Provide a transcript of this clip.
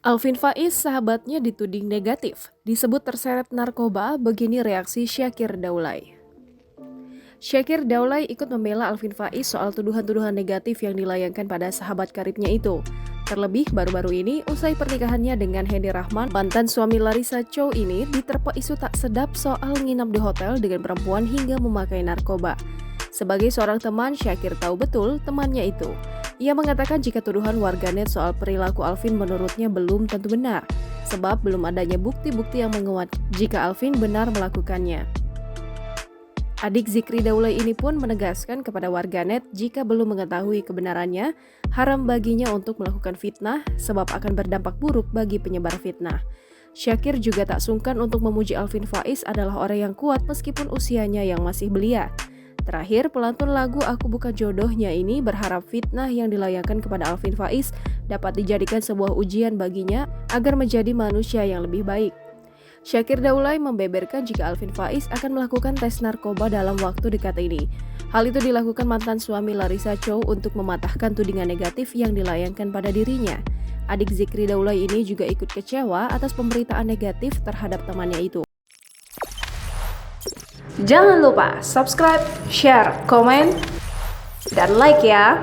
Alvin Faiz, sahabatnya dituding negatif, disebut terseret narkoba, begini reaksi Syakir Daulay. Syakir Daulay ikut membela Alvin Faiz soal tuduhan-tuduhan negatif yang dilayangkan pada sahabat karibnya itu. Terlebih baru-baru ini, usai pernikahannya dengan Hendy Rahman, mantan suami Larissa Chow ini diterpa isu tak sedap soal nginap di hotel dengan perempuan hingga memakai narkoba. Sebagai seorang teman, Syakir tahu betul temannya itu. Ia mengatakan jika tuduhan warganet soal perilaku Alvin menurutnya belum tentu benar, sebab belum adanya bukti-bukti yang menguat jika Alvin benar melakukannya. Adik Zikri Daulay ini pun menegaskan kepada warganet jika belum mengetahui kebenarannya, haram baginya untuk melakukan fitnah sebab akan berdampak buruk bagi penyebar fitnah. Syakir juga tak sungkan untuk memuji Alvin Faiz adalah orang yang kuat meskipun usianya yang masih belia. Terakhir, pelantun lagu Aku Bukan Jodohnya ini berharap fitnah yang dilayangkan kepada Alvin Faiz dapat dijadikan sebuah ujian baginya agar menjadi manusia yang lebih baik. Syakir Daulay membeberkan jika Alvin Faiz akan melakukan tes narkoba dalam waktu dekat ini. Hal itu dilakukan mantan suami Larissa Chow untuk mematahkan tudingan negatif yang dilayangkan pada dirinya. Adik Zikri Daulay ini juga ikut kecewa atas pemberitaan negatif terhadap temannya itu. Jangan lupa subscribe, share, komen, dan like ya!